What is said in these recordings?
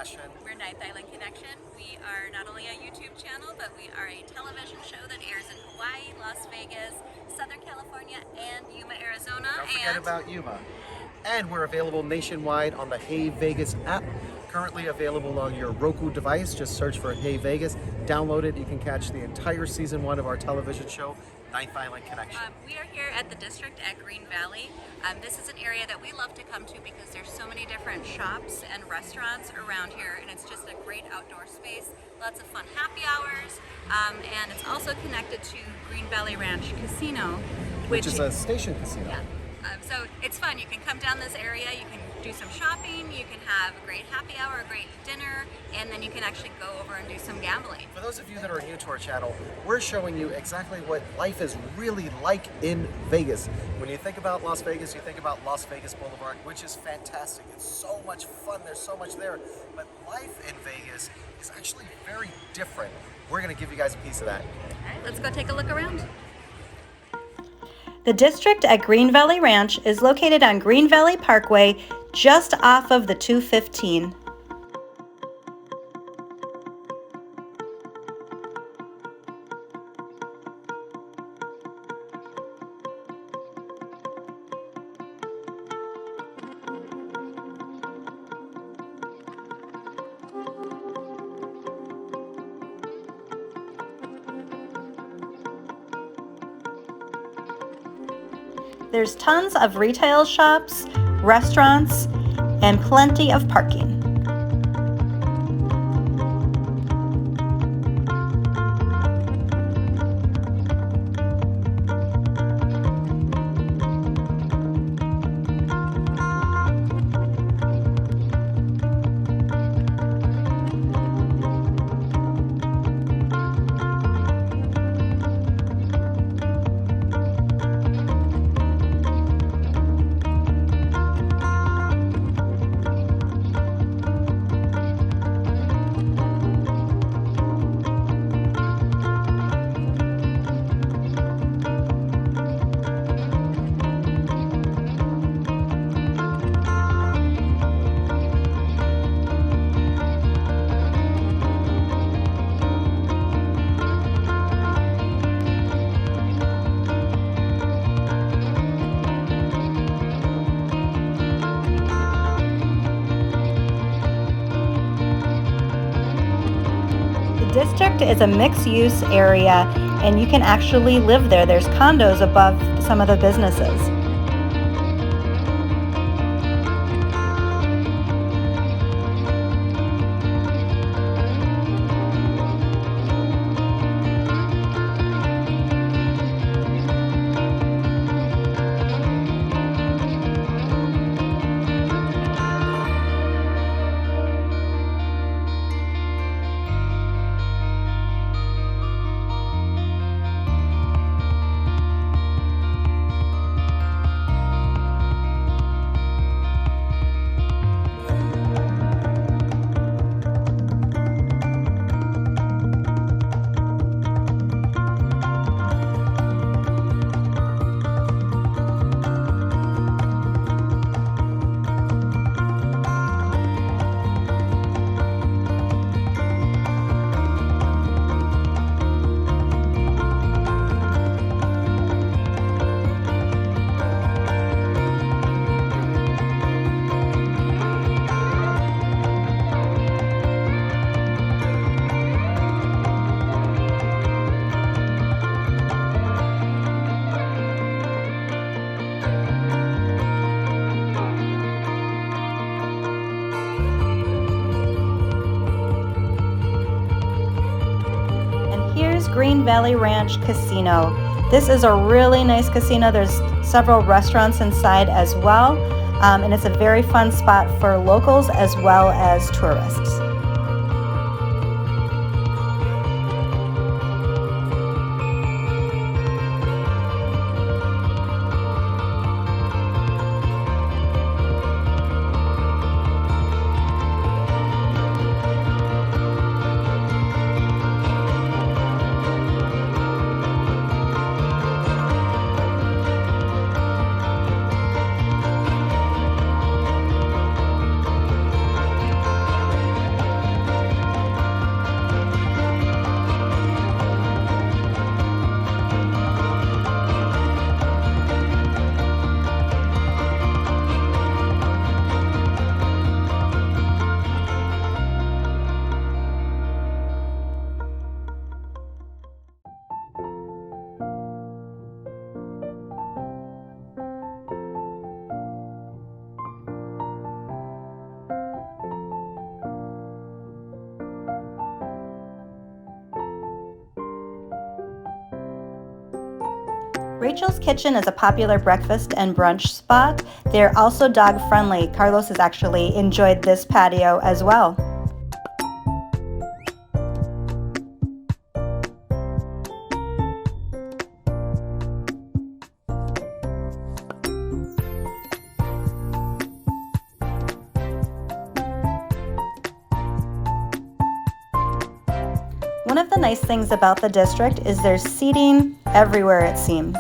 passion. We're Ninth Island Connection. We are not only a YouTube channel, but we are a television show that airs in Hawaii, Las Vegas, Southern California, and Yuma, Arizona. Don't forget about Yuma. And we're available nationwide on the Hey Vegas app. Currently available on your Roku device. Just search for Hey Vegas. Download it. You can catch the entire season 1 of our television show, Ninth Island Connection. We are here at the district at Green Valley. This is an area that we love to come to because there's so many different shops and restaurants around here, and it's just a great outdoor space. Lots of fun happy hours, and it's also connected to Green Valley Ranch Casino, which is a station casino. Yeah. So it's fun. You can come down this area, you can do some shopping, you can have a great happy hour, a great dinner, and then you can actually go over and do some gambling. For those of you that are new to our channel, we're showing you exactly what life is really like in Vegas. When you think about Las Vegas, you think about Las Vegas Boulevard, which is fantastic. It's so much fun. There's so much there. But life in Vegas is actually very different. We're going to give you guys a piece of that. All right, let's go take a look around. The district at Green Valley Ranch is located on Green Valley Parkway, just off of the 215. There's tons of retail shops, restaurants, and plenty of parking. The district is a mixed-use area, and you can actually live there. There's condos above some of the businesses. Green Valley Ranch Casino. This is a really nice casino. There's several restaurants inside as well, and it's a very fun spot for locals as well as tourists. Rachel's Kitchen is a popular breakfast and brunch spot. They're also dog friendly. Carlos has actually enjoyed this patio as well. One of the nice things about the district is there's seating everywhere, it seems.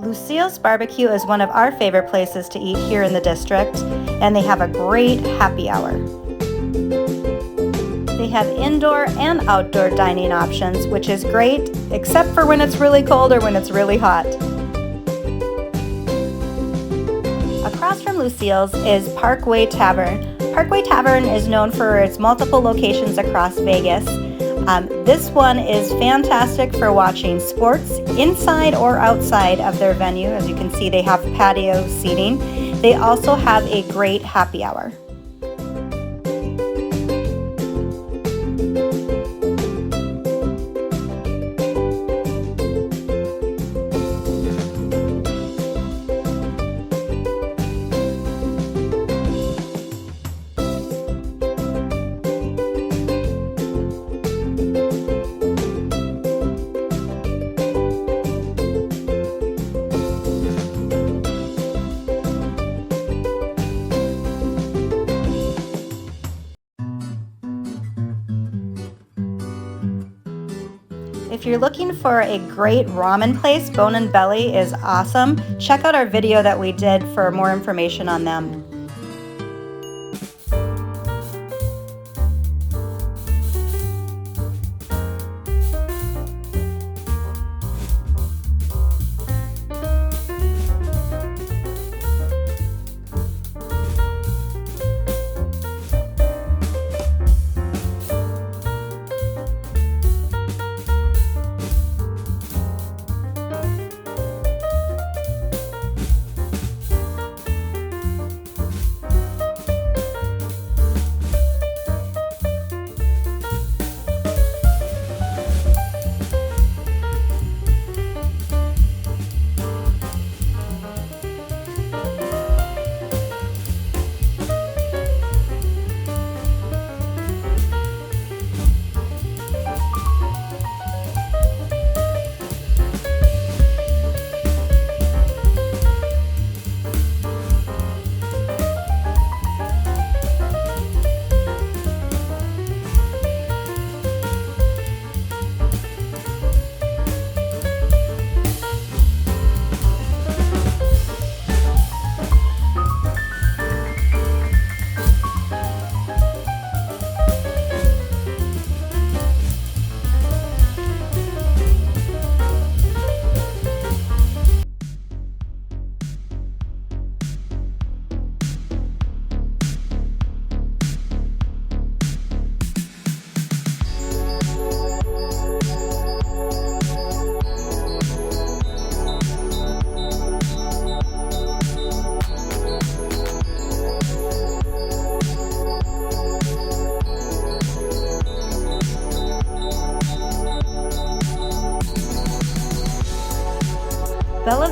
Lucille's Barbecue is one of our favorite places to eat here in the district, and they have a great happy hour. They have indoor and outdoor dining options, which is great, except for when it's really cold or when it's really hot. Across from Lucille's is Parkway Tavern. Parkway Tavern is known for its multiple locations across Vegas. This one is fantastic for watching sports inside or outside of their venue. As you can see, they have patio seating. They also have a great happy hour. If you're looking for a great ramen place, Bone and Belly is awesome. Check out our video that we did for more information on them.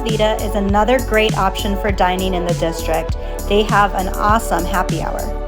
Vita is another great option for dining in the district. They have an awesome happy hour.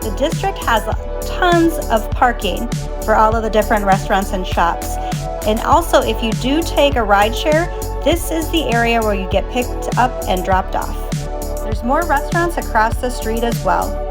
The district has tons of parking for all of the different restaurants and shops. And also, if you do take a ride share, this is the area where you get picked up and dropped off. There's more restaurants across the street as well.